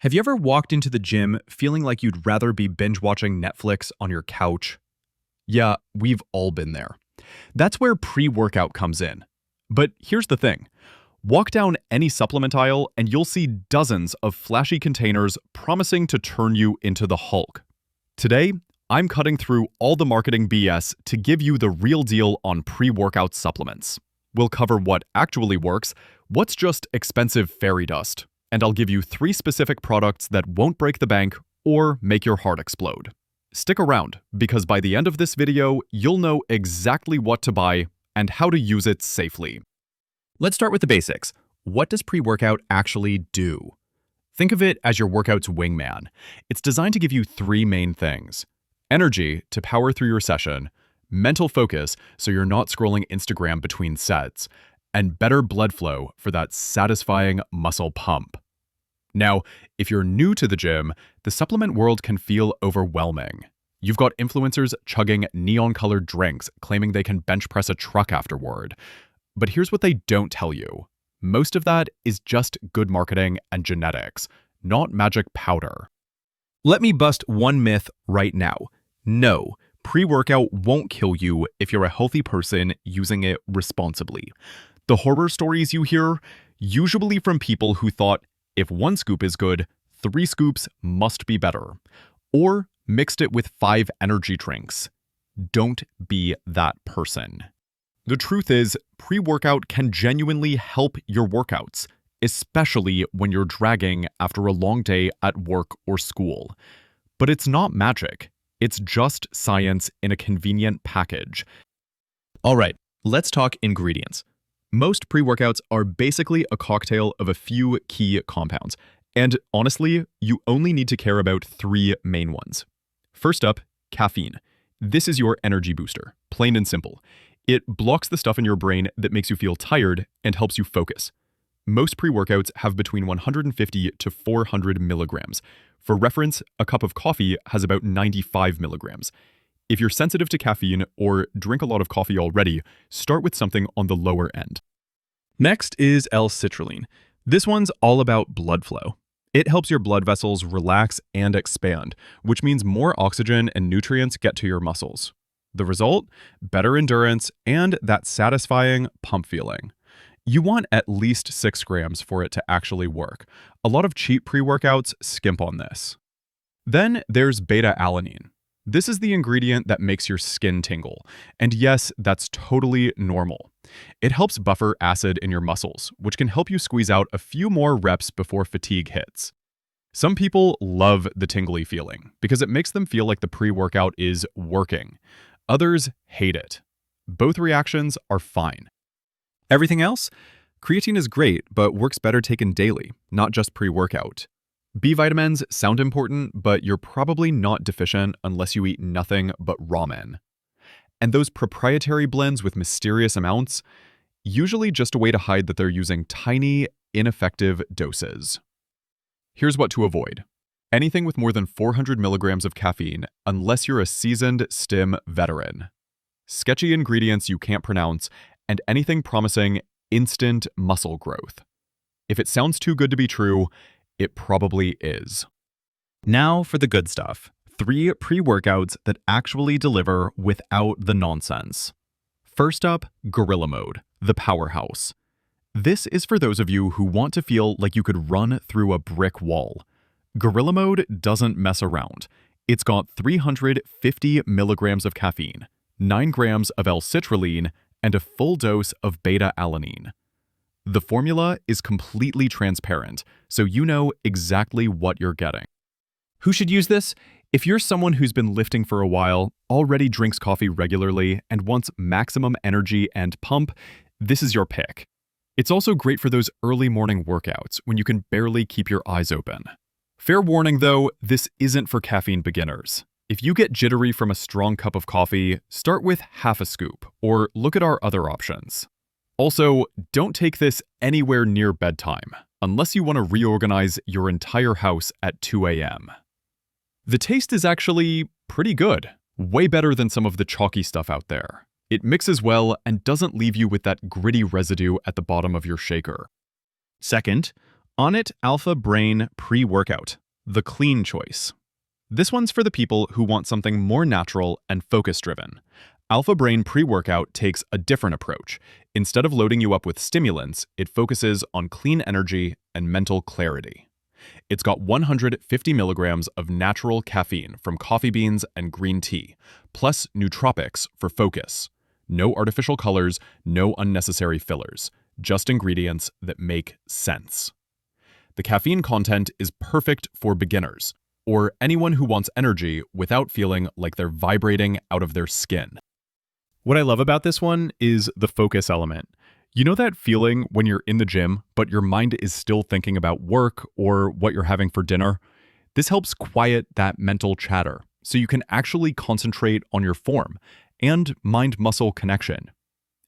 Have you ever walked into the gym feeling like you'd rather be binge watching Netflix on your couch? Yeah, we've all been there. That's where pre-workout comes in. But here's the thing. Walk down any supplement aisle and you'll see dozens of flashy containers promising to turn you into the Hulk. Today, I'm cutting through all the marketing BS to give you the real deal on pre-workout supplements. We'll cover what actually works, what's just expensive fairy dust, and I'll give you 3 specific products that won't break the bank or make your heart explode. Stick around, because by the end of this video, you'll know exactly what to buy and how to use it safely. Let's start with the basics. What does pre-workout actually do? Think of it as your workout's wingman. It's designed to give you 3 main things: energy to power through your session, mental focus so you're not scrolling Instagram between sets, and better blood flow for that satisfying muscle pump. Now, if you're new to the gym, the supplement world can feel overwhelming. You've got influencers chugging neon-colored drinks, claiming they can bench press a truck afterward. But here's what they don't tell you. Most of that is just good marketing and genetics, not magic powder. Let me bust one myth right now. No, pre-workout won't kill you if you're a healthy person using it responsibly. The horror stories you hear, usually from people who thought, if 1 scoop is good, 3 scoops must be better. Or mixed it with 5 energy drinks. Don't be that person. The truth is, pre-workout can genuinely help your workouts, especially when you're dragging after a long day at work or school. But it's not magic. It's just science in a convenient package. All right, let's talk ingredients. Most pre-workouts are basically a cocktail of a few key compounds. And honestly, you only need to care about 3 main ones. First up, caffeine. This is your energy booster, plain and simple. It blocks the stuff in your brain that makes you feel tired and helps you focus. Most pre-workouts have between 150 to 400 milligrams. For reference, a cup of coffee has about 95 milligrams. If you're sensitive to caffeine or drink a lot of coffee already, start with something on the lower end. Next is L-citrulline. This one's all about blood flow. It helps your blood vessels relax and expand, which means more oxygen and nutrients get to your muscles. The result? Better endurance and that satisfying pump feeling. You want at least 6 grams for it to actually work. A lot of cheap pre-workouts skimp on this. Then there's beta-alanine. This is the ingredient that makes your skin tingle. And yes, that's totally normal. It helps buffer acid in your muscles, which can help you squeeze out a few more reps before fatigue hits. Some people love the tingly feeling because it makes them feel like the pre-workout is working. Others hate it. Both reactions are fine. Everything else? Creatine is great, but works better taken daily, not just pre-workout. B vitamins sound important, but you're probably not deficient unless you eat nothing but ramen. And those proprietary blends with mysterious amounts, usually just a way to hide that they're using tiny, ineffective doses. Here's what to avoid. Anything with more than 400 milligrams of caffeine, unless you're a seasoned Stim veteran. Sketchy ingredients you can't pronounce, and anything promising instant muscle growth. If it sounds too good to be true, it probably is. Now for the good stuff. 3 pre-workouts that actually deliver without the nonsense. First up, Gorilla Mode, the powerhouse. This is for those of you who want to feel like you could run through a brick wall. Gorilla Mode doesn't mess around. It's got 350 milligrams of caffeine, 9 grams of L-citrulline, and a full dose of beta-alanine. The formula is completely transparent, so you know exactly what you're getting. Who should use this? If you're someone who's been lifting for a while, already drinks coffee regularly, and wants maximum energy and pump, this is your pick. It's also great for those early morning workouts when you can barely keep your eyes open. Fair warning though, this isn't for caffeine beginners. If you get jittery from a strong cup of coffee, start with half a scoop, or look at our other options. Also, don't take this anywhere near bedtime, unless you want to reorganize your entire house at 2 a.m. The taste is actually pretty good, way better than some of the chalky stuff out there. It mixes well and doesn't leave you with that gritty residue at the bottom of your shaker. Second, Onnit Alpha Brain Pre-Workout, the clean choice. This one's for the people who want something more natural and focus-driven. Alpha Brain Pre-Workout takes a different approach. Instead of loading you up with stimulants, it focuses on clean energy and mental clarity. It's got 150 milligrams of natural caffeine from coffee beans and green tea, plus nootropics for focus. No artificial colors, no unnecessary fillers, just ingredients that make sense. The caffeine content is perfect for beginners, or anyone who wants energy without feeling like they're vibrating out of their skin. What I love about this one is the focus element. You know that feeling when you're in the gym, but your mind is still thinking about work or what you're having for dinner? This helps quiet that mental chatter, so you can actually concentrate on your form and mind-muscle connection.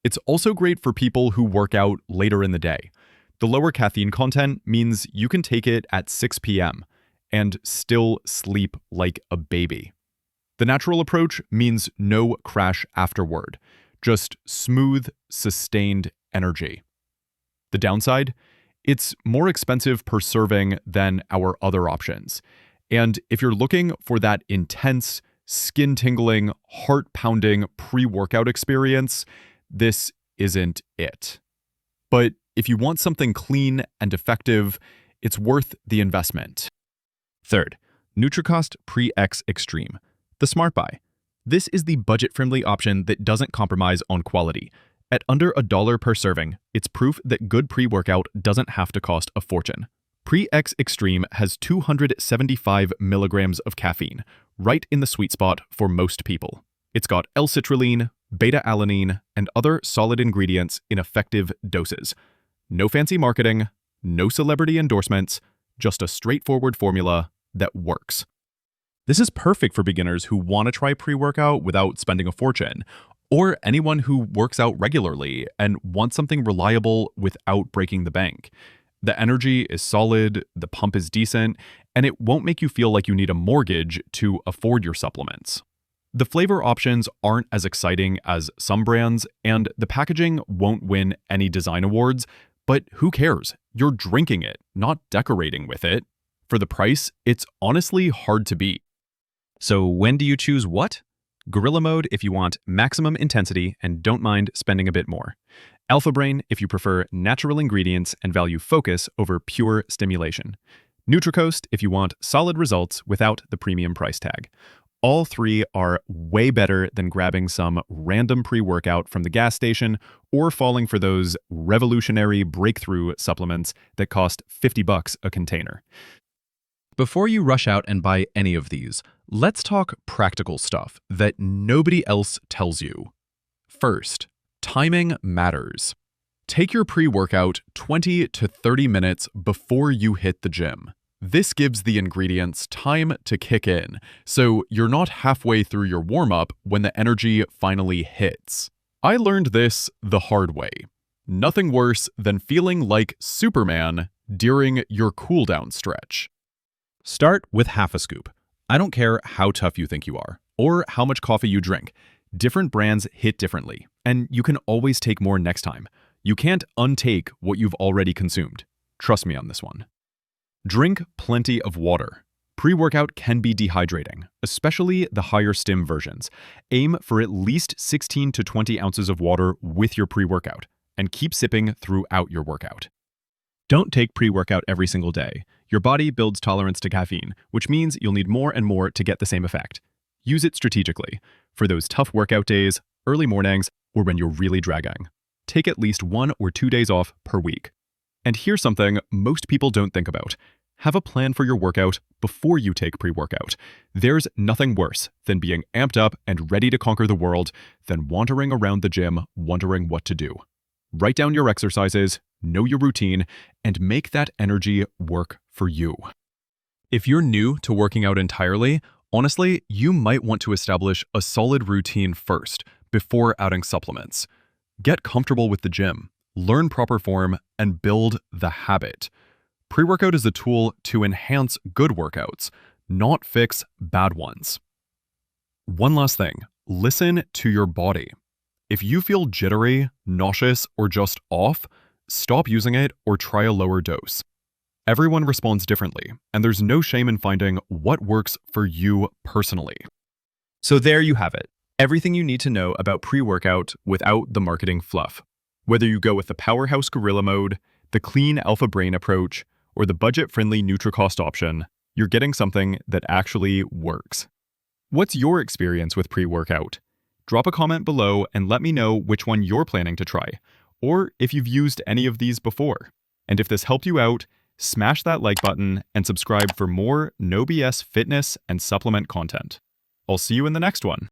It's also great for people who work out later in the day. The lower caffeine content means you can take it at 6 p.m. and still sleep like a baby. The natural approach means no crash afterward, just smooth, sustained energy. The downside? It's more expensive per serving than our other options. And if you're looking for that intense, skin-tingling, heart-pounding pre-workout experience, this isn't it. But if you want something clean and effective, it's worth the investment. Third, Nutricost Pre-X Xtreme, the SmartBody. This is the budget-friendly option that doesn't compromise on quality. At under $1 per serving, it's proof that good pre-workout doesn't have to cost a fortune. Pre-X Xtreme has 275 milligrams of caffeine, right in the sweet spot for most people. It's got L-citrulline, beta-alanine, and other solid ingredients in effective doses. No fancy marketing, no celebrity endorsements, just a straightforward formula that works. This is perfect for beginners who want to try pre-workout without spending a fortune, or anyone who works out regularly and wants something reliable without breaking the bank. The energy is solid, the pump is decent, and it won't make you feel like you need a mortgage to afford your supplements. The flavor options aren't as exciting as some brands, and the packaging won't win any design awards, but who cares? You're drinking it, not decorating with it. For the price, it's honestly hard to beat. So when do you choose what? Gorilla mode if you want maximum intensity and don't mind spending a bit more. Alpha Brain if you prefer natural ingredients and value focus over pure stimulation. Nutricost if you want solid results without the premium price tag. All three are way better than grabbing some random pre-workout from the gas station or falling for those revolutionary breakthrough supplements that cost $50 a container. Before you rush out and buy any of these, let's talk practical stuff that nobody else tells you. First, timing matters. Take your pre-workout 20 to 30 minutes before you hit the gym. This gives the ingredients time to kick in, so you're not halfway through your warm-up when the energy finally hits. I learned this the hard way. Nothing worse than feeling like Superman during your cool-down stretch. Start with half a scoop. I don't care how tough you think you are, or how much coffee you drink. Different brands hit differently, and you can always take more next time. You can't untake what you've already consumed. Trust me on this one. Drink plenty of water. Pre-workout can be dehydrating, especially the higher stim versions. Aim for at least 16 to 20 ounces of water with your pre-workout, and keep sipping throughout your workout. Don't take pre-workout every single day. Your body builds tolerance to caffeine, which means you'll need more and more to get the same effect. Use it strategically, for those tough workout days, early mornings, or when you're really dragging. Take at least 1 or 2 days off per week. And here's something most people don't think about. Have a plan for your workout before you take pre-workout. There's nothing worse than being amped up and ready to conquer the world than wandering around the gym wondering what to do. Write down your exercises, know your routine, and make that energy work for you. If you're new to working out entirely, honestly, you might want to establish a solid routine first before adding supplements. Get comfortable with the gym, learn proper form, and build the habit. Pre-workout is a tool to enhance good workouts, not fix bad ones. One last thing, listen to your body. If you feel jittery, nauseous, or just off, stop using it or try a lower dose. Everyone responds differently, and there's no shame in finding what works for you personally. So there you have it. Everything you need to know about pre-workout without the marketing fluff. Whether you go with the powerhouse gorilla mode, the clean alpha brain approach, or the budget-friendly Nutricost option, you're getting something that actually works. What's your experience with pre-workout? Drop a comment below and let me know which one you're planning to try, or if you've used any of these before. And if this helped you out, smash that like button and subscribe for more no BS fitness and supplement content. I'll see you in the next one.